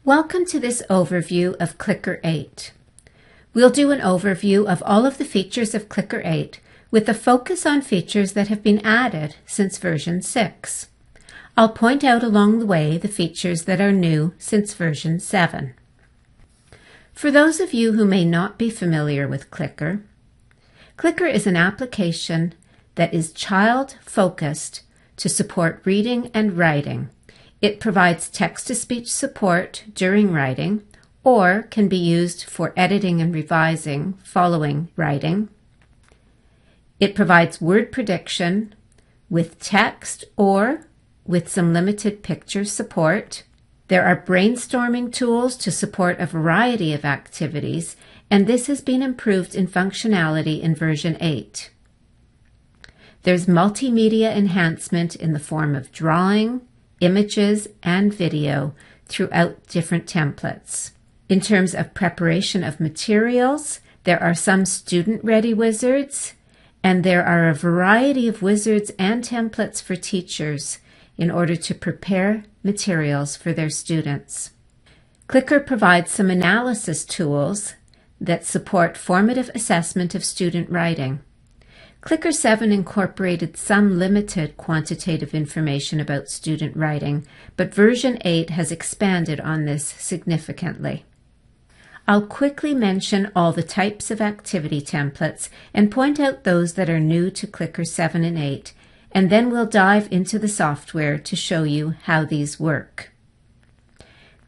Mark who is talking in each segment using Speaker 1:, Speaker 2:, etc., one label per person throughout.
Speaker 1: Welcome to this overview of Clicker 8. We'll do an overview of all of the features of Clicker 8 with a focus on features that have been added since version 6. I'll point out along the way the features that are new since version 7. For those of you who may not be familiar with Clicker, Clicker is an application that is child-focused to support reading and writing. It provides text-to-speech support during writing or can be used for editing and revising following writing. It provides word prediction with text or with some limited picture support. There are brainstorming tools to support a variety of activities, and this has been improved in functionality in version 8. There's multimedia enhancement in the form of drawing, images, and video throughout different templates. In terms of preparation of materials, there are some student-ready wizards, and there are a variety of wizards and templates for teachers in order to prepare materials for their students. Clicker provides some analysis tools that support formative assessment of student writing. Clicker 7 incorporated some limited quantitative information about student writing, but version 8 has expanded on this significantly. I'll quickly mention all the types of activity templates and point out those that are new to Clicker 7 and 8, and then we'll dive into the software to show you how these work.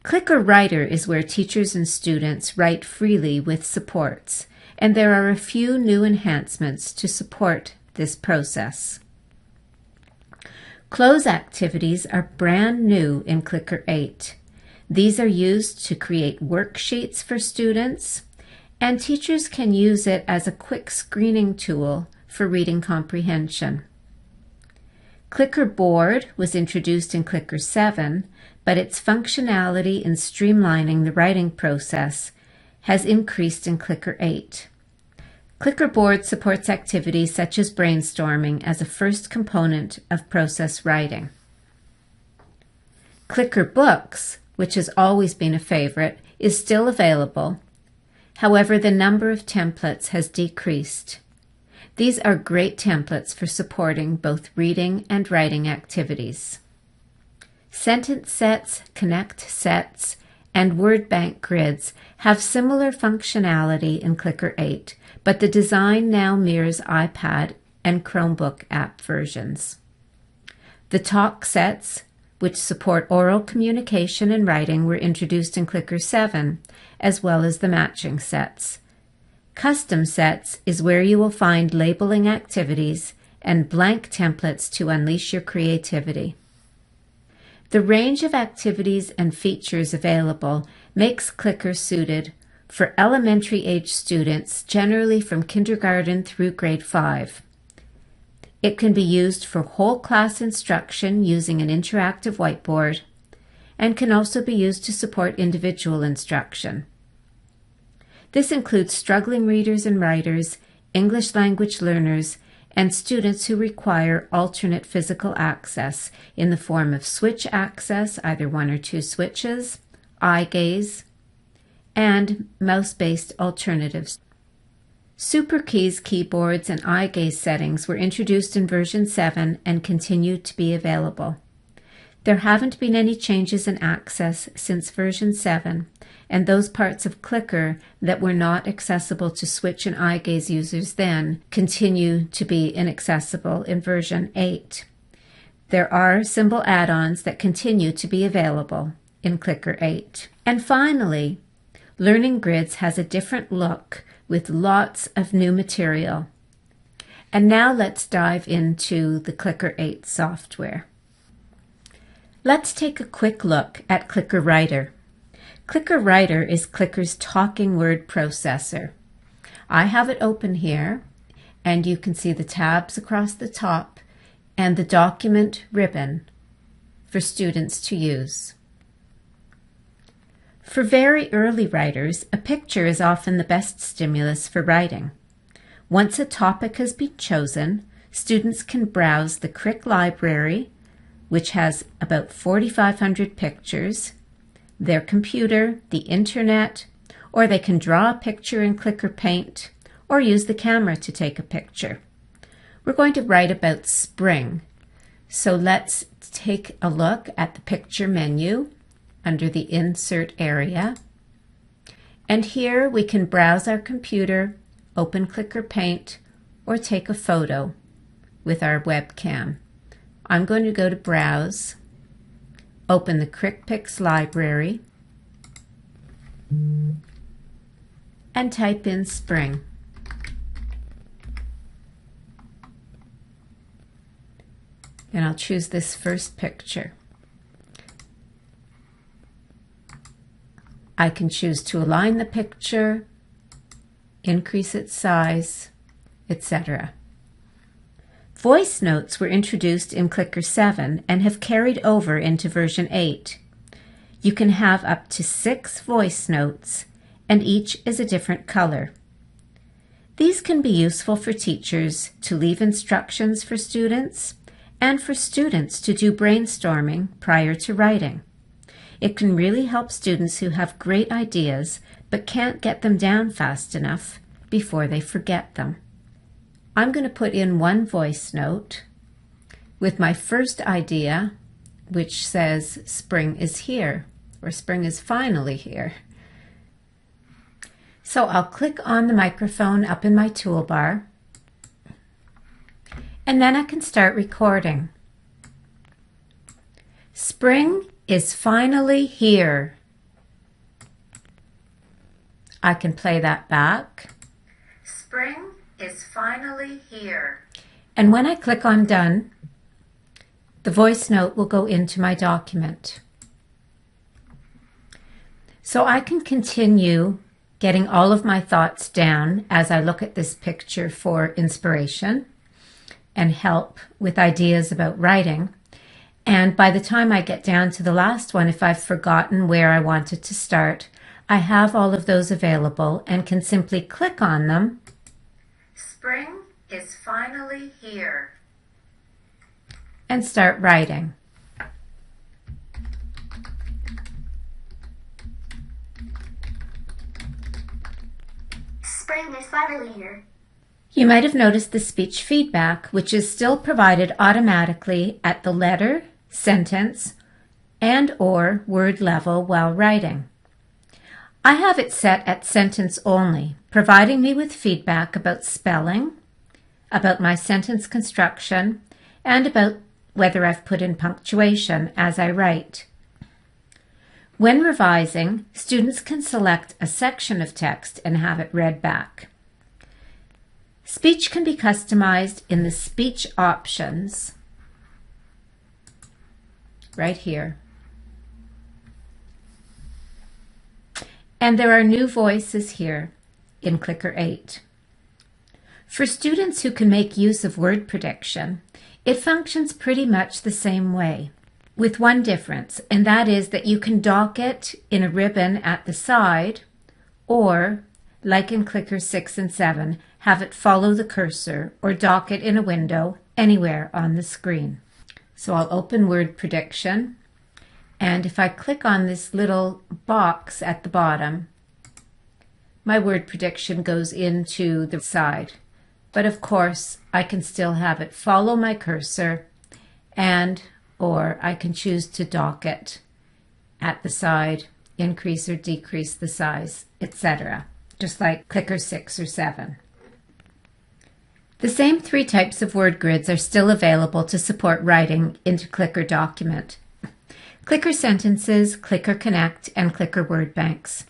Speaker 1: Clicker Writer is where teachers and students write freely with supports, and there are a few new enhancements to support this process. Close activities are brand new in Clicker 8. These are used to create worksheets for students, and teachers can use it as a quick screening tool for reading comprehension. Clicker Board was introduced in Clicker 7, but its functionality in streamlining the writing process has increased in Clicker 8. Clicker Board supports activities such as brainstorming as a first component of process writing. Clicker Books, which has always been a favorite, is still available. However, the number of templates has decreased. These are great templates for supporting both reading and writing activities. Sentence sets, Connect sets, and word bank grids have similar functionality in Clicker 8, but the design now mirrors iPad and Chromebook app versions. The talk sets, which support oral communication and writing, were introduced in Clicker 7, as well as the matching sets. Custom sets is where you will find labeling activities and blank templates to unleash your creativity. The range of activities and features available makes Clicker suited for elementary age students, generally from kindergarten through grade 5. It can be used for whole class instruction using an interactive whiteboard and can also be used to support individual instruction. This includes struggling readers and writers, English language learners, and students who require alternate physical access in the form of switch access, either one or two switches, eye gaze, and mouse-based alternatives. SuperKeys keyboards and eye gaze settings were introduced in version 7 and continue to be available. There haven't been any changes in access since version 7, and those parts of Clicker that were not accessible to switch and eye gaze users then continue to be inaccessible in version 8. There are symbol add-ons that continue to be available in Clicker 8. And finally, Learning Grids has a different look with lots of new material. And now let's dive into the Clicker 8 software. Let's take a quick look at Clicker Writer. Clicker Writer is Clicker's talking word processor. I have it open here, and you can see the tabs across the top and the document ribbon for students to use. For very early writers, a picture is often the best stimulus for writing. Once a topic has been chosen, students can browse the Crick library, which has about 4,500 pictures, their computer, the internet, or they can draw a picture in Clicker Paint or use the camera to take a picture. We're going to write about spring. So let's take a look at the picture menu under the Insert area. And here we can browse our computer, open Clicker Paint, or take a photo with our webcam. I'm going to go to Browse, open the CricPics library, and type in spring. And I'll choose this first picture. I can choose to align the picture, increase its size, etc. Voice notes were introduced in Clicker 7 and have carried over into version 8. You can have up to 6 voice notes, and each is a different color. These can be useful for teachers to leave instructions for students and for students to do brainstorming prior to writing. It can really help students who have great ideas but can't get them down fast enough before they forget them. I'm going to put in one voice note with my first idea, which says spring is here, or spring is finally here. So I'll click on the microphone up in my toolbar, and then I can start recording. Spring is finally here. I can play that back. Spring is finally here. And when I click on Done, the voice note will go into my document. So I can continue getting all of my thoughts down as I look at this picture for inspiration and help with ideas about writing. And by the time I get down to the last one, if I've forgotten where I wanted to start, I have all of those available and can simply click on them. Spring is finally here. And start writing.
Speaker 2: Spring is finally here.
Speaker 1: You might have noticed the speech feedback, which is still provided automatically at the letter, sentence, and/or word level while writing. I have it set at sentence only, providing me with feedback about spelling, about my sentence construction, and about whether I've put in punctuation as I write. When revising, students can select a section of text and have it read back. Speech can be customized in the speech options right here. And there are new voices here in Clicker 8. For students who can make use of word prediction, it functions pretty much the same way, with one difference, and that is that you can dock it in a ribbon at the side, or, like in Clicker 6 and 7, have it follow the cursor or dock it in a window anywhere on the screen. So I'll open Word Prediction, and if I click on this little box at the bottom, my word prediction goes into the side. But of course, I can still have it follow my cursor, or I can choose to dock it at the side, increase or decrease the size, etc., just like Clicker 6 or 7. The same 3 types of word grids are still available to support writing into Clicker Document. Clicker Sentences, Clicker Connect, and Clicker Word Banks.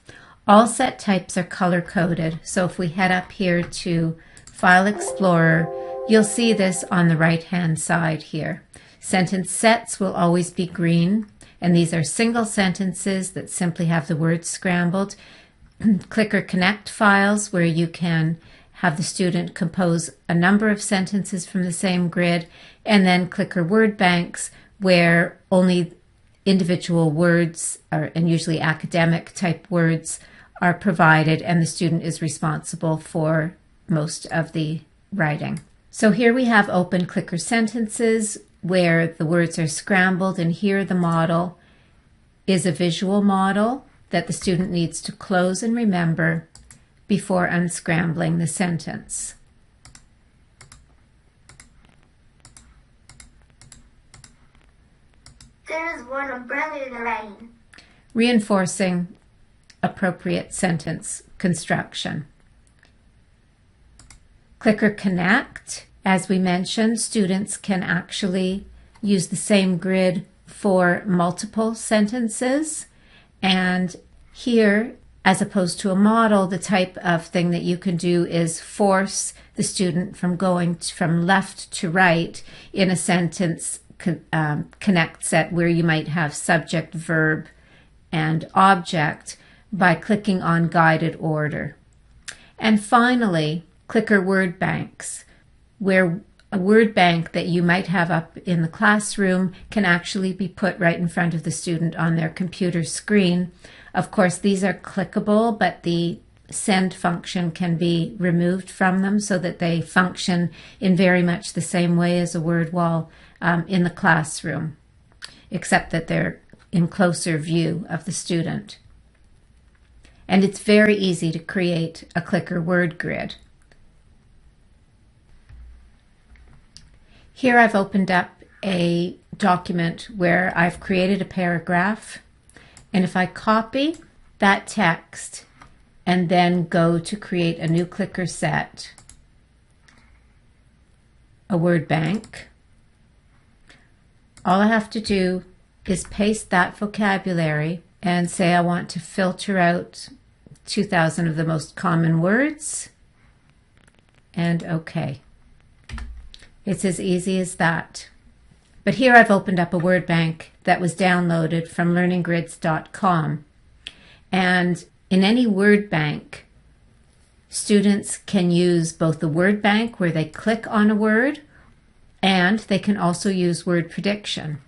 Speaker 1: All set types are color-coded, so if we head up here to File Explorer, you'll see this on the right-hand side here. Sentence sets will always be green, and these are single sentences that simply have the words scrambled. Clicker Connect files, where you can have the student compose a number of sentences from the same grid, and then Clicker Word Banks, where only individual words, and usually academic type words, are provided, and the student is responsible for most of the writing. So here we have open Clicker Sentences, where the words are scrambled, and here the model is a visual model that the student needs to close and remember before unscrambling the sentence.
Speaker 2: There is one umbrella in the rain.
Speaker 1: Reinforcing appropriate sentence construction. Clicker Connect. As we mentioned, students can actually use the same grid for multiple sentences. And here, as opposed to a model, the type of thing that you can do is force the student from going from left to right in a sentence connect set where you might have subject, verb, and object by clicking on guided order. And finally, clicker word banks, where a word bank that you might have up in the classroom can actually be put right in front of the student on their computer screen. Of course, these are clickable, but the send function can be removed from them so that they function in very much the same way as a word wall in the classroom, except that they're in closer view of the student. And it's very easy to create a clicker word grid. Here I've opened up a document where I've created a paragraph, and if I copy that text and then go to create a new clicker set, a word bank, all I have to do is paste that vocabulary and say I want to filter out 2,000 of the most common words, and OK. It's as easy as that. But here I've opened up a word bank that was downloaded from learninggrids.com. And in any word bank, students can use both the word bank where they click on a word, and they can also use word prediction.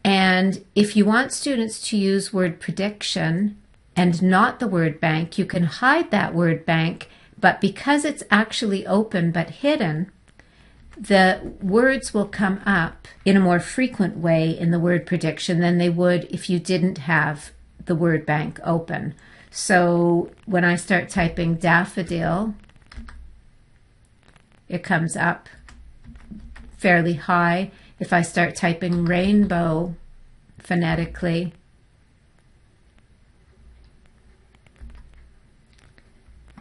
Speaker 1: And if you want students to use word prediction and not the word bank, you can hide that word bank, but because it's actually open but hidden, the words will come up in a more frequent way in the word prediction than they would if you didn't have the word bank open. So when I start typing daffodil, it comes up fairly high. If I start typing rainbow phonetically,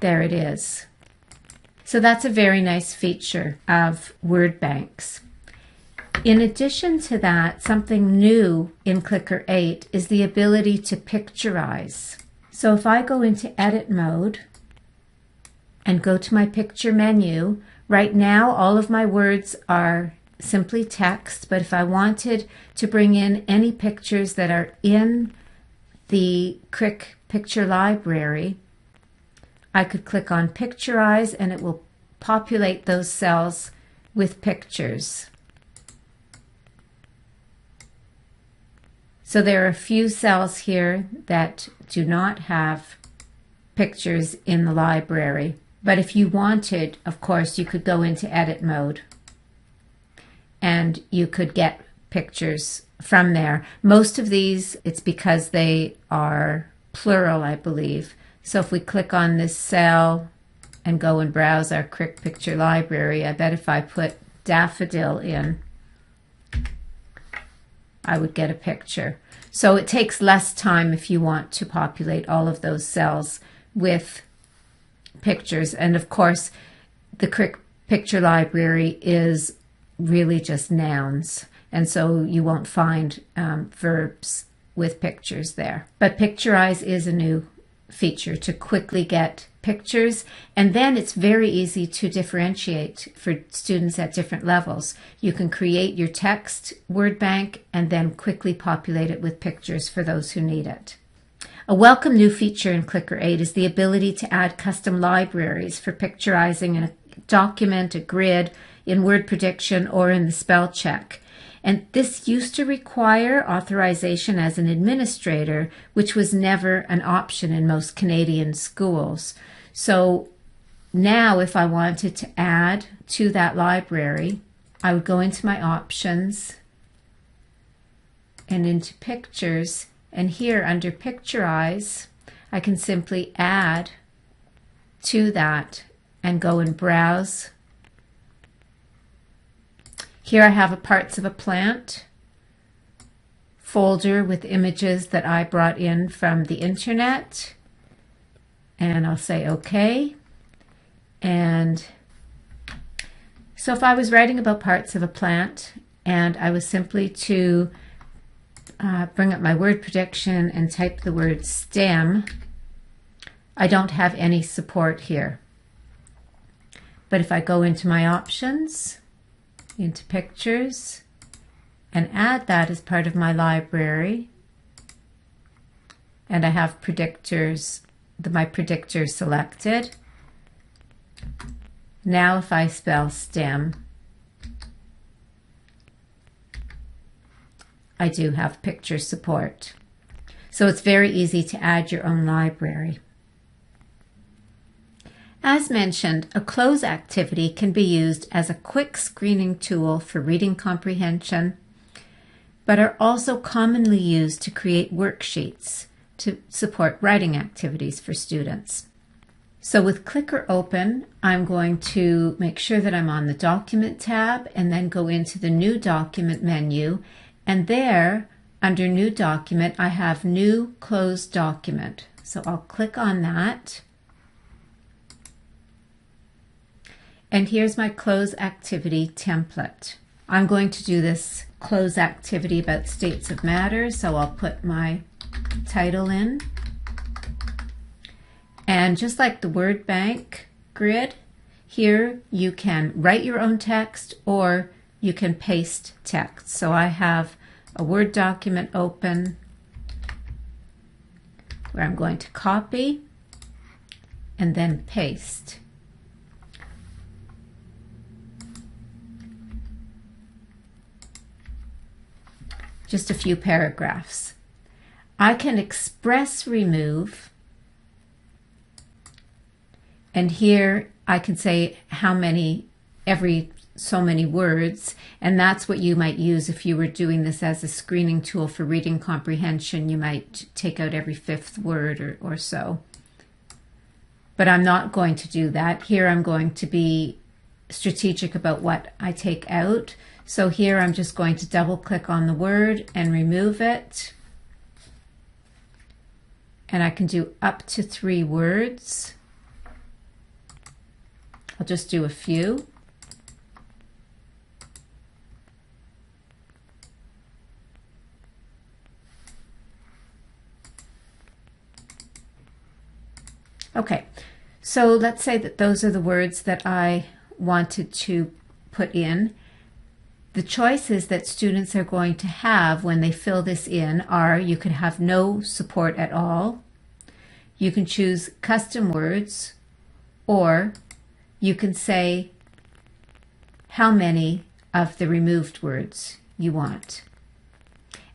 Speaker 1: there it is. So that's a very nice feature of word banks. In addition to that, something new in Clicker 8 is the ability to picturize. So if I go into edit mode and go to my picture menu, right now all of my words are simply text, but if I wanted to bring in any pictures that are in the Crick picture library, I could click on Picturize and it will populate those cells with pictures. So there are a few cells here that do not have pictures in the library. But if you wanted, of course, you could go into edit mode and you could get pictures from there. Most of these, it's because they are plural, I believe. So if we click on this cell and go and browse our Crick picture library, I bet if I put daffodil in, I would get a picture. So it takes less time if you want to populate all of those cells with pictures. And of course, the Crick picture library is really just nouns. And so you won't find verbs with pictures there. But Picturize is a new feature to quickly get pictures, and then it's very easy to differentiate for students at different levels. You can create your text word bank and then quickly populate it with pictures for those who need it. A welcome new feature in Clicker 8 is the ability to add custom libraries for picturizing a document, a grid, in word prediction or in the spell check. And this used to require authorization as an administrator, which was never an option in most Canadian schools. So now if I wanted to add to that library, I would go into my options and into pictures And here under Picturize, I can simply add to that and go and browse. Here I have a parts of a plant folder with images that I brought in from the internet. And I'll say OK. And so if I was writing about parts of a plant and I was simply to bring up my word prediction and type the word stem, I don't have any support here. But if I go into my options, into pictures, and add that as part of my library, and I have predictors, my predictors selected. Now if I spell stem, I do have picture support. So it's very easy to add your own library. As mentioned, a cloze activity can be used as a quick screening tool for reading comprehension, but are also commonly used to create worksheets to support writing activities for students. So with Clicker open, I'm going to make sure that I'm on the Document tab and then go into the New Document menu, and there, under New Document, I have New Closed Document. So I'll click on that. And here's my cloze activity template. I'm going to do this cloze activity about states of matter, so I'll put my title in. And just like the word bank grid, here you can write your own text or you can paste text. So I have a Word document open where I'm going to copy and then paste. Just a few paragraphs. I can express remove, and here I can say how many, every so many words, and that's what you might use if you were doing this as a screening tool for reading comprehension. You might take out every fifth word or so. But I'm not going to do that. Here I'm going to be strategic about what I take out. So here I'm just going to double click on the word and remove it. And I can do up to 3 words. I'll just do a few. Okay, so let's say that those are the words that I wanted to put in. The choices that students are going to have when they fill this in are, you can have no support at all, you can choose custom words, or you can say how many of the removed words you want.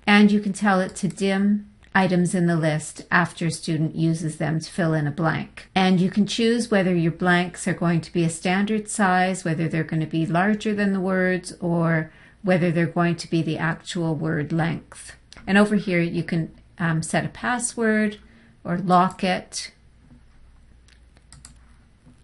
Speaker 1: And you can tell it to dim items in the list after a student uses them to fill in a blank. And you can choose whether your blanks are going to be a standard size, whether they're going to be larger than the words, or whether they're going to be the actual word length. And over here you can set a password or lock it,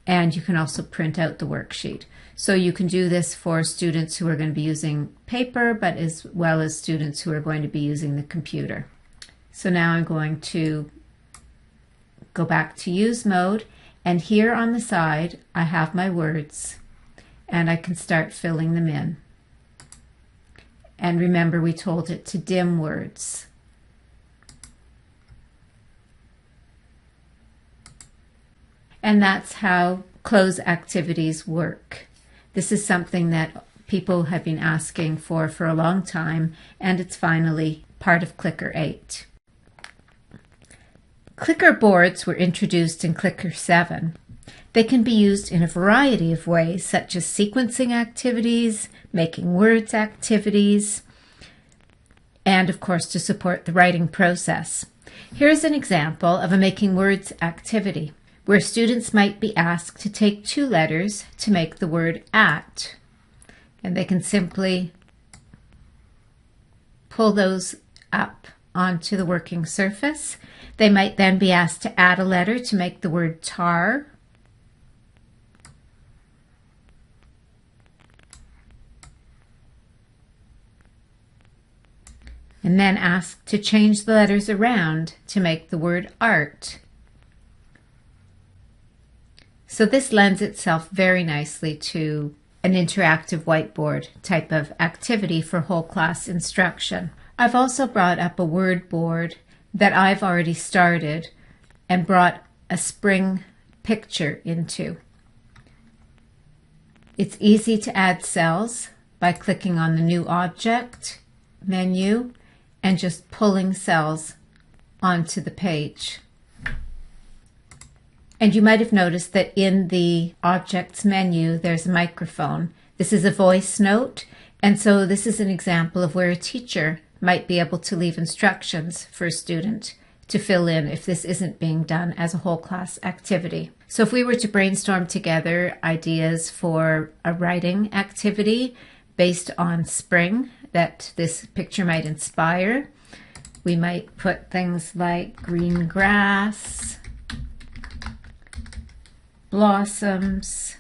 Speaker 1: and you can also print out the worksheet. So you can do this for students who are going to be using paper, but as well as students who are going to be using the computer. So now I'm going to go back to use mode, and here on the side I have my words and I can start filling them in. And remember, we told it to dim words. And that's how cloze activities work. This is something that people have been asking for a long time, and it's finally part of Clicker 8. Clicker boards were introduced in Clicker 7. They can be used in a variety of ways, such as sequencing activities, making words activities, and of course to support the writing process. Here's an example of a making words activity, where students might be asked to take 2 letters to make the word at. And they can simply pull those up onto the working surface. They might then be asked to add a letter to make the word tar. And then asked to change the letters around to make the word art. So this lends itself very nicely to an interactive whiteboard type of activity for whole class instruction. I've also brought up a word board that I've already started and brought a spring picture into. It's easy to add cells by clicking on the New Object menu and just pulling cells onto the page. And you might have noticed that in the Objects menu, there's a microphone. This is a voice note, and so this is an example of where a teacher might be able to leave instructions for a student to fill in if this isn't being done as a whole class activity. So if we were to brainstorm together ideas for a writing activity based on spring that this picture might inspire, we might put things like green grass, blossoms,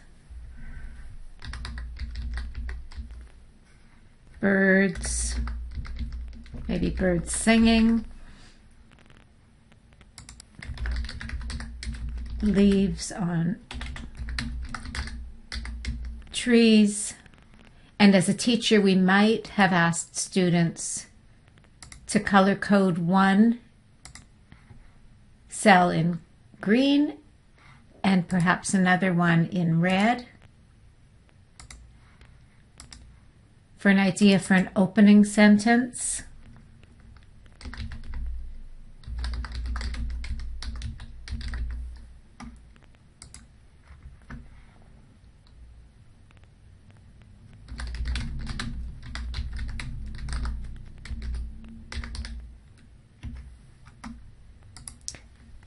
Speaker 1: birds, maybe birds singing, leaves on trees. And as a teacher, we might have asked students to color code one cell in green and perhaps another one in red for an idea for an opening sentence.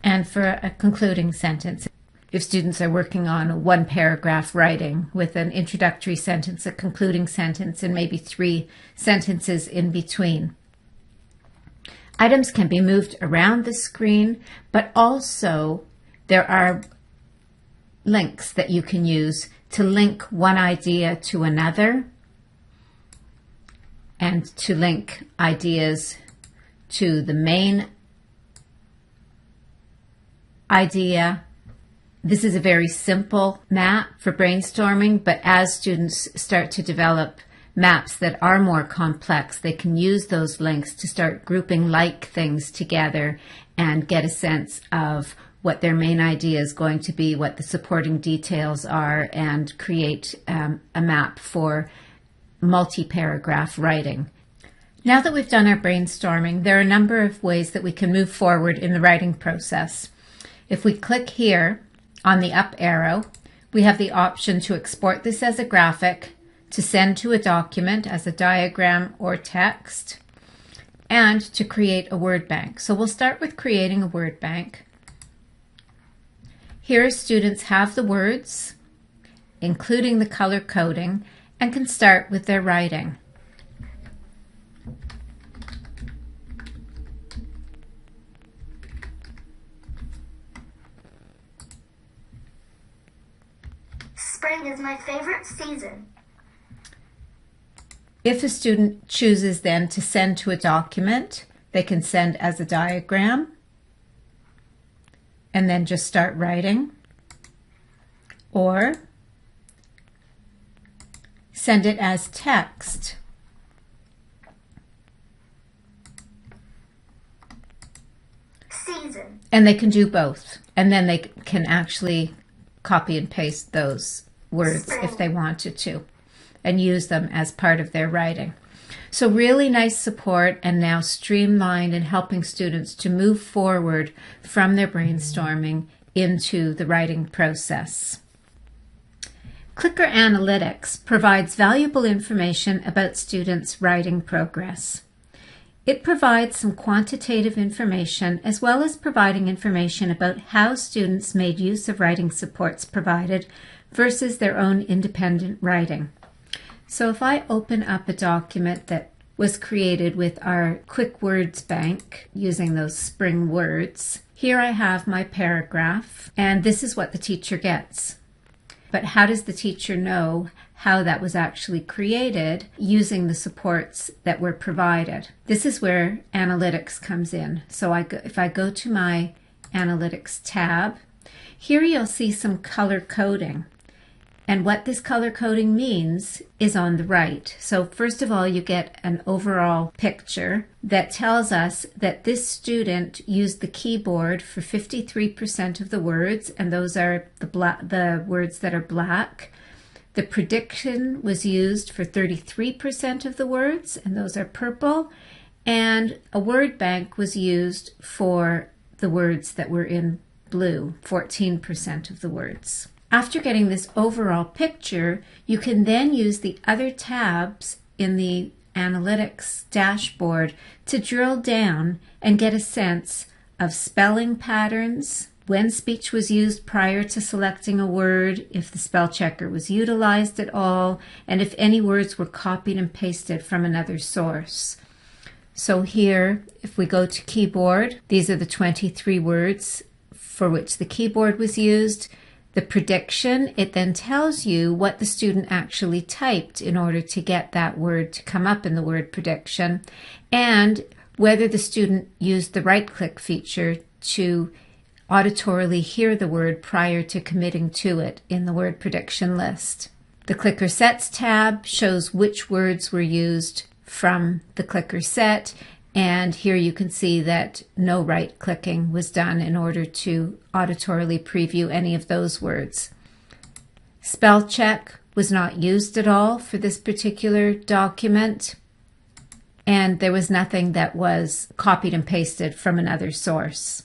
Speaker 1: And for a concluding sentence, if students are working on a one-paragraph writing with an introductory sentence, a concluding sentence, and maybe 3 sentences in between. Items can be moved around the screen, but also there are links that you can use to link one idea to another and to link ideas to the main idea. This is a very simple map for brainstorming, but as students start to develop maps that are more complex, they can use those links to start grouping like things together and get a sense of what their main idea is going to be, what the supporting details are, and create a map for multi-paragraph writing. Now that we've done our brainstorming, there are a number of ways that we can move forward in the writing process. If we click here on the up arrow, we have the option to export this as a graphic, to send to a document as a diagram or text, and to create a word bank. So we'll start with creating a word bank. Here students have the words, including the color coding, and can start with their writing.
Speaker 2: Spring is my favorite season.
Speaker 1: If a student chooses then to send to a document, they can send as a diagram and then just start writing, or send it as text.
Speaker 2: Season.
Speaker 1: And they can do both, and then they can actually copy and paste those words if they wanted to and use them as part of their writing. So really nice support, and now streamlined in helping students to move forward from their brainstorming into the writing process. Clicker Analytics provides valuable information about students' writing progress. It provides some quantitative information as well as providing information about how students made use of writing supports provided versus their own independent writing. So if I open up a document that was created with our Quick Words Bank using those spring words. Here I have my paragraph, and this is what the teacher gets. But how does the teacher know how that was actually created using the supports that were provided? This is where analytics comes in. So if I go to my analytics tab, here you'll see some color coding. And what this color coding means is on the right. So first of all, you get an overall picture that tells us that this student used the keyboard for 53% of the words, and those are the words that are black. The prediction was used for 33% of the words, and those are purple. And a word bank was used for the words that were in blue, 14% of the words. After getting this overall picture, you can then use the other tabs in the analytics dashboard to drill down and get a sense of spelling patterns, when speech was used prior to selecting a word, if the spell checker was utilized at all, and if any words were copied and pasted from another source. So here, if we go to keyboard, these are the 23 words for which the keyboard was used. The prediction, it then tells you what the student actually typed in order to get that word to come up in the word prediction, and whether the student used the right-click feature to auditorily hear the word prior to committing to it in the word prediction list. The clicker sets tab shows which words were used from the clicker set, and here you can see that no right clicking was done in order to auditorily preview any of those words. Spell check was not used at all for this particular document, and there was nothing that was copied and pasted from another source.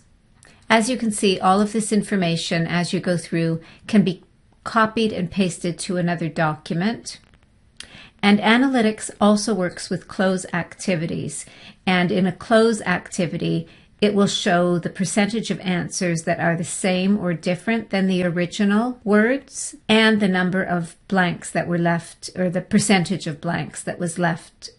Speaker 1: As you can see, all of this information as you go through can be copied and pasted to another document. And analytics also works with close activities. And in a close activity, it will show the percentage of answers that are the same or different than the original words, and the number of blanks that were left, or the percentage of blanks that was left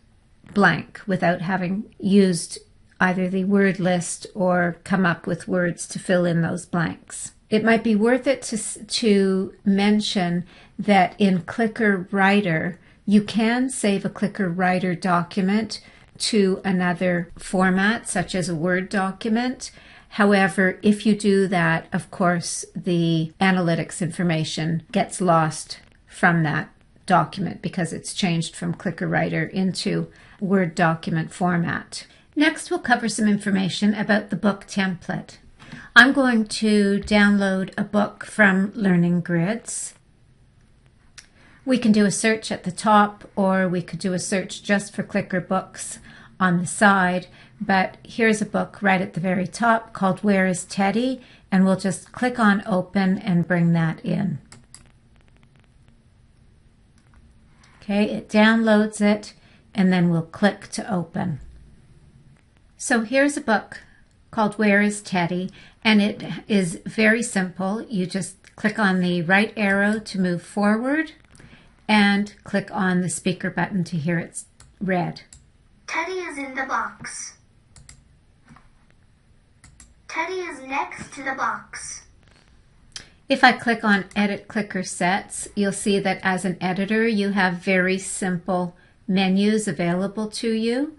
Speaker 1: blank without having used either the word list or come up with words to fill in those blanks. It might be worth it to mention that in Clicker Writer, you can save a Clicker Writer document to another format, such as a Word document. However, if you do that, of course, the analytics information gets lost from that document because it's changed from Clicker Writer into Word document format. Next, we'll cover some information about the book template. I'm going to download a book from Learning Grids. We can do a search at the top, or we could do a search just for Clicker Books on the side, but here's a book right at the very top called Where is Teddy? And we'll just click on Open and bring that in. Okay, it downloads it, and then we'll click to open. So here's a book called Where is Teddy? And it is very simple. You just click on the right arrow to move forward, and click on the speaker button to hear it read.
Speaker 2: Teddy is in the box. Teddy is next to the box.
Speaker 1: If I click on Edit Clicker Sets, you'll see that as an editor, you have very simple menus available to you.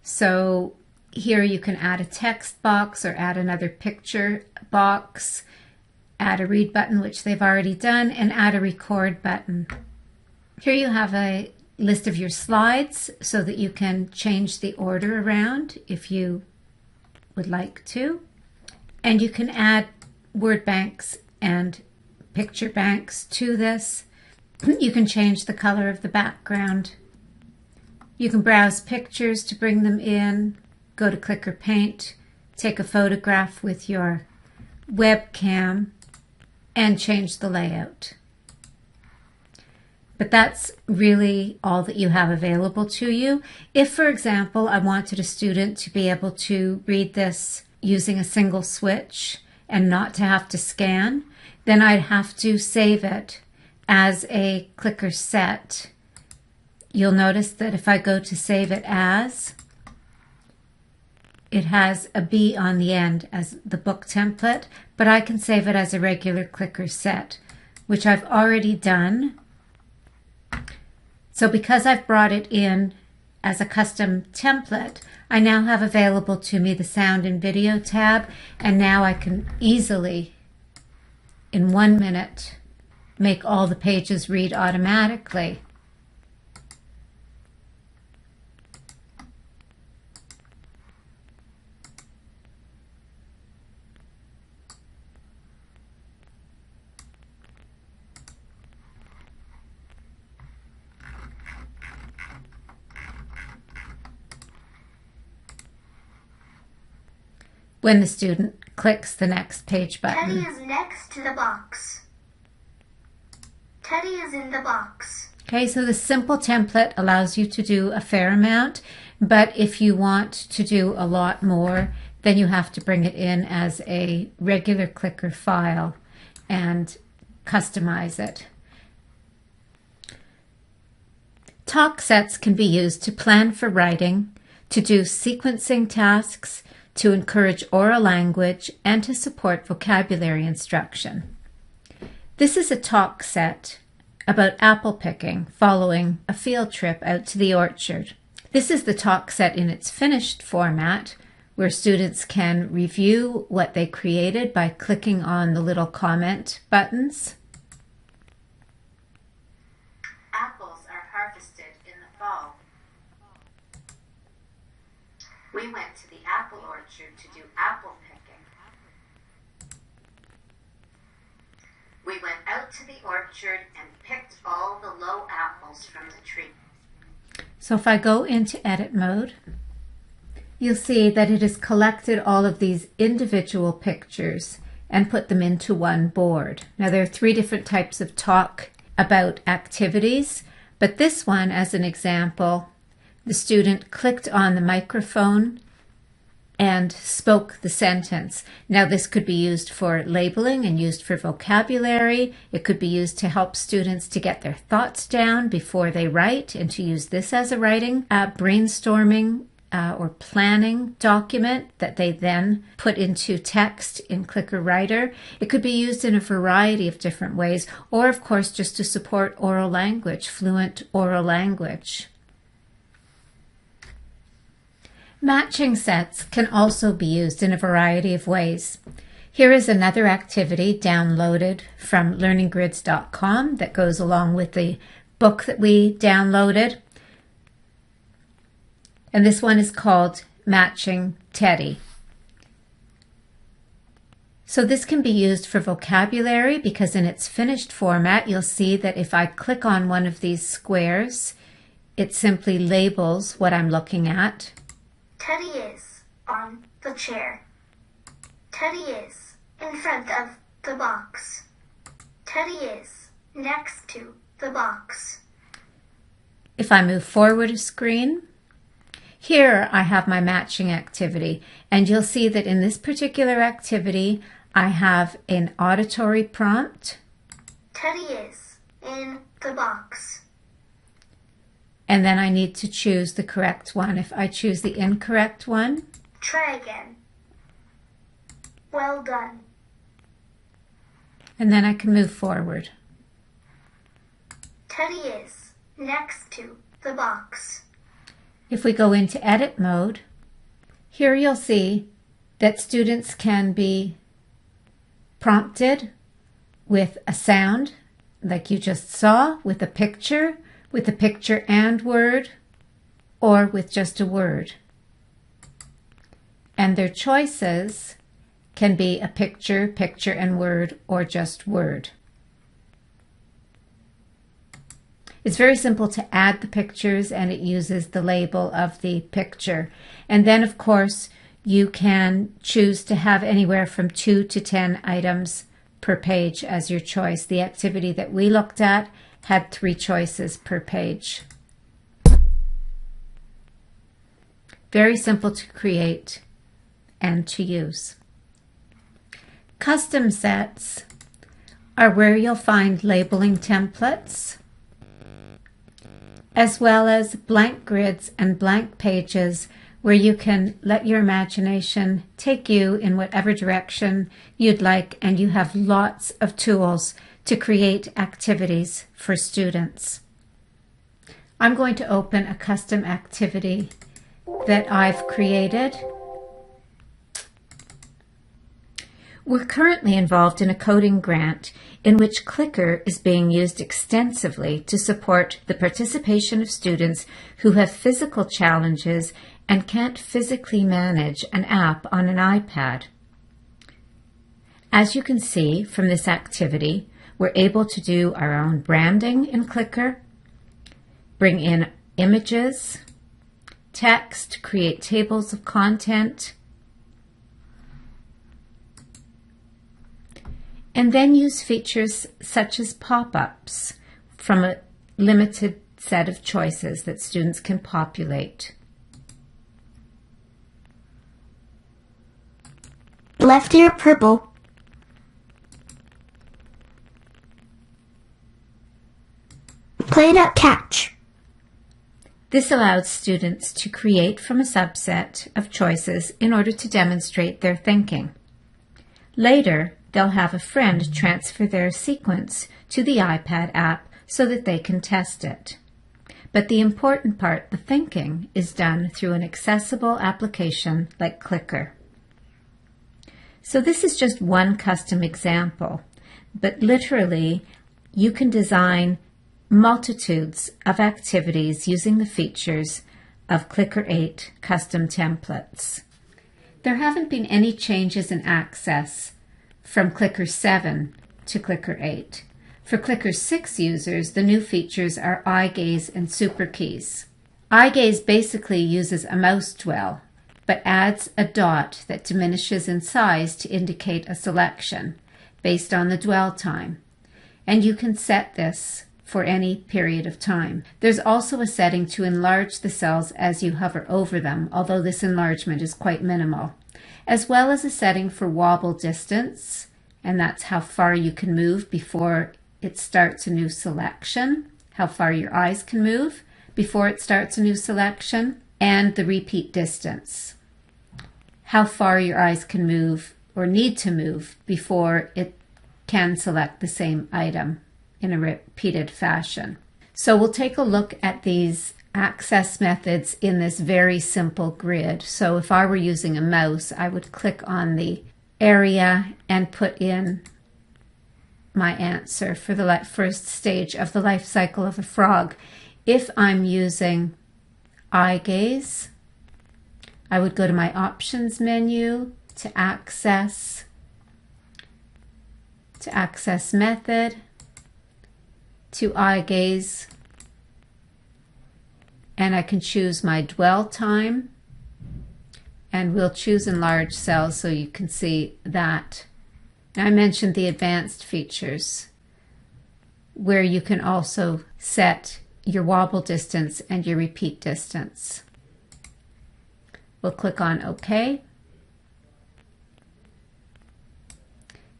Speaker 1: So here you can add a text box or add another picture box, add a read button, which they've already done, and add a record button. Here you have a list of your slides so that you can change the order around if you would like to. And you can add word banks and picture banks to this. You can change the color of the background. You can browse pictures to bring them in, go to Clicker Paint, take a photograph with your webcam, and change the layout. But that's really all that you have available to you. If, for example, I wanted a student to be able to read this using a single switch and not to have to scan, then I'd have to save it as a clicker set you'll notice that if I go to save it as, it has a B on the end as the book template, but I can save it as a regular clicker set, which I've already done. So because I've brought it in as a custom template, I now have available to me the sound and video tab, and now I can easily, in 1 minute, make all the pages read automatically. When the student clicks the next page button.
Speaker 2: Teddy is next to the box. Teddy is in the box.
Speaker 1: Okay, so the simple template allows you to do a fair amount, but if you want to do a lot more, then you have to bring it in as a regular clicker file and customize it. Talk sets can be used to plan for writing, to do sequencing tasks, to encourage oral language, and to support vocabulary instruction. This is a talk set about apple picking following a field trip out to the orchard. This is the talk set in its finished format, where students can review what they created by clicking on the little comment buttons.
Speaker 3: Apples are harvested in the fall. We went to the apple orchard to do apple picking. We went out to the orchard and picked all the low apples from the tree.
Speaker 1: So if I go into edit mode, you'll see that it has collected all of these individual pictures and put them into one board. Now there are 3 different types of talk about activities, but this one, as an example, the student clicked on the microphone and spoke the sentence. Now this could be used for labeling and used for vocabulary. It could be used to help students to get their thoughts down before they write, and to use this as a writing, brainstorming or planning document that they then put into text in Clicker Writer. It could be used in a variety of different ways, or of course just to support oral language, fluent oral language. Matching sets can also be used in a variety of ways. Here is another activity downloaded from learninggrids.com that goes along with the book that we downloaded. And this one is called Matching Teddy. So this can be used for vocabulary because in its finished format, you'll see that if I click on one of these squares, it simply labels what I'm looking at.
Speaker 2: Teddy is on the chair. Teddy is in front of the box. Teddy is next to the box.
Speaker 1: If I move forward a screen, here I have my matching activity, and you'll see that in this particular activity, I have an auditory prompt.
Speaker 2: Teddy is in the box.
Speaker 1: And then I need to choose the correct one. If I choose the incorrect one,
Speaker 2: Try again. Well done.
Speaker 1: and then I can move forward.
Speaker 2: Teddy is next to the box.
Speaker 1: If we go into edit mode, here you'll see that students can be prompted with a sound, like you just saw, with a picture and word, or with just a word. And their choices can be a picture, picture and word, or just word. It's very simple to add the pictures, and it uses the label of the picture. And then, of course, you can choose to have anywhere from 2 to 10 items per page as your choice. The activity that we looked at had 3 choices per page. Very simple to create and to use. Custom sets are where you'll find labeling templates, as well as blank grids and blank pages where you can let your imagination take you in whatever direction you'd like, and you have lots of tools to create activities for students. I'm going to open a custom activity that I've created. We're currently involved in a coding grant in which Clicker is being used extensively to support the participation of students who have physical challenges and can't physically manage an app on an iPad. As you can see from this activity, we're able to do our own branding in Clicker, bring in images, text, create tables of content, and then use features such as pop-ups from a limited set of choices that students can populate.
Speaker 2: Left ear purple. Played up catch.
Speaker 1: This allows students to create from a subset of choices in order to demonstrate their thinking. Later, they'll have a friend transfer their sequence to the iPad app so that they can test it. But the important part, the thinking, is done through an accessible application like Clicker. So this is just one custom example, but literally you can design multitudes of activities using the features of Clicker 8 custom templates. There haven't been any changes in access from Clicker 7 to Clicker 8. For Clicker 6 users, the new features are eye gaze and super keys. Eye gaze basically uses a mouse dwell, but adds a dot that diminishes in size to indicate a selection based on the dwell time. And you can set this for any period of time. There's also a setting to enlarge the cells as you hover over them, although this enlargement is quite minimal, as well as a setting for wobble distance, and that's how far you can move before it starts a new selection, how far your eyes can move before it starts a new selection, and the repeat distance, how far your eyes can move or need to move before it can select the same item in a repeated fashion. So we'll take a look at these access methods in this very simple grid. So if I were using a mouse, I would click on the area and put in my answer for the first stage of the life cycle of a frog. If I'm using eye gaze, I would go to my options menu to access method, to eye gaze, and I can choose my dwell time, and we'll choose enlarge cells so you can see that. I mentioned the advanced features where you can also set your wobble distance and your repeat distance. We'll click on OK.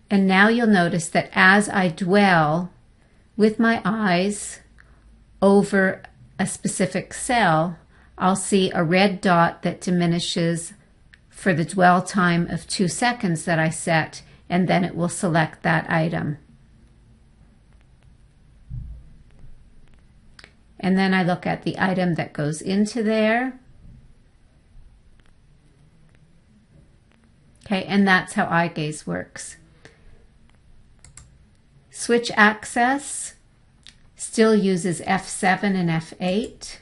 Speaker 1: And now you'll notice that as I dwell with my eyes over a specific cell, I'll see a red dot that diminishes for the dwell time of 2 seconds that I set, and then it will select that item. And then I look at the item that goes into there. Okay, and that's how eye gaze works. Switch access still uses F7 and F8.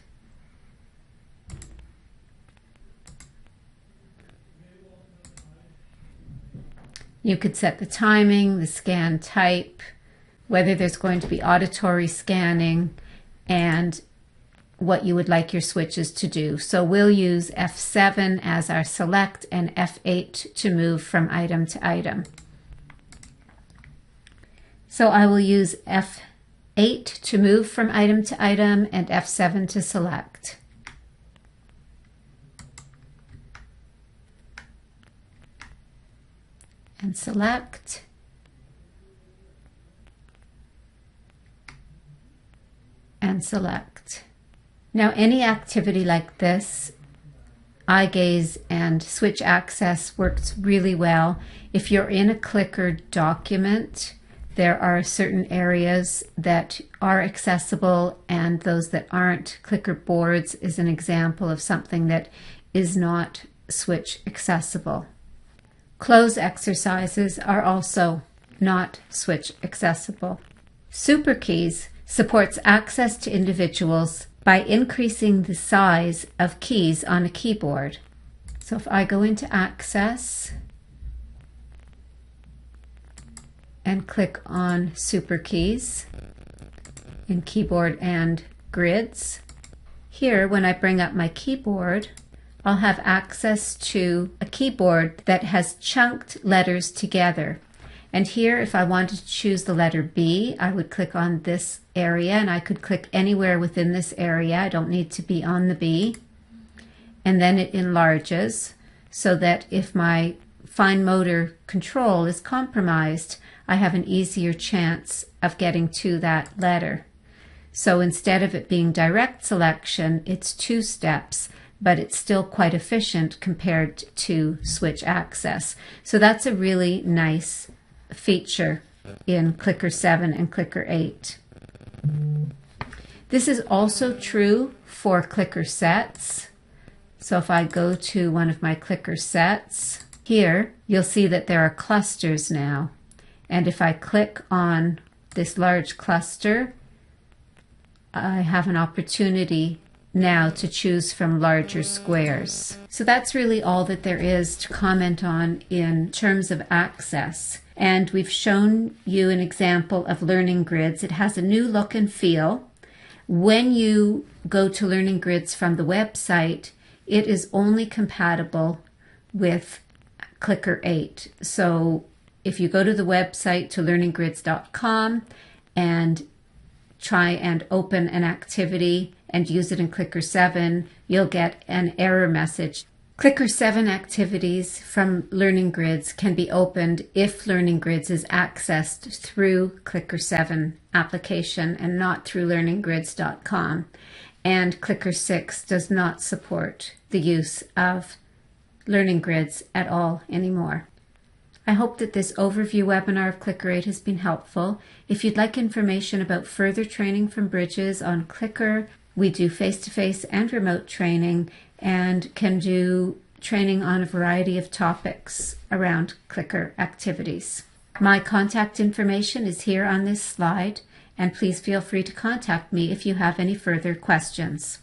Speaker 1: You could set the timing, the scan type, whether there's going to be auditory scanning, and what you would like your switches to do. So we'll use F7 as our select and F8 to move from item to item. So I will use F8 to move from item to item and F7 to select. And select. And select. Now, any activity like this, eye gaze and switch access, works really well. If you're in a Clicker document, there are certain areas that are accessible and those that aren't. Clicker boards is an example of something that is not switch accessible. Close exercises are also not switch accessible. SuperKeys supports access to individuals by increasing the size of keys on a keyboard. So if I go into Access and click on SuperKeys in Keyboard and Grids, here when I bring up my keyboard, I'll have access to a keyboard that has chunked letters together. And here, if I wanted to choose the letter B, I would click on this area, and I could click anywhere within this area. I don't need to be on the B. And then it enlarges so that if my fine motor control is compromised, I have an easier chance of getting to that letter. So instead of it being direct selection, it's 2 steps, but it's still quite efficient compared to switch access. So that's a really nice feature in Clicker 7 and Clicker 8. This is also true for Clicker sets. So if I go to one of my Clicker sets, here you'll see that there are clusters now. And if I click on this large cluster, I have an opportunity now to choose from larger squares. So that's really all that there is to comment on in terms of access. And we've shown you an example of Learning Grids. It has a new look and feel. When you go to Learning Grids from the website, it is only compatible with Clicker 8. So if you go to the website to learninggrids.com and try and open an activity and use it in Clicker 7, you'll get an error message. Clicker 7 activities from Learning Grids can be opened if Learning Grids is accessed through Clicker 7 application and not through learninggrids.com. And Clicker 6 does not support the use of Learning Grids at all anymore. I hope that this overview webinar of Clicker 8 has been helpful. If you'd like information about further training from Bridges on Clicker, we do face-to-face and remote training and can do training on a variety of topics around Clicker activities. My contact information is here on this slide, and please feel free to contact me if you have any further questions.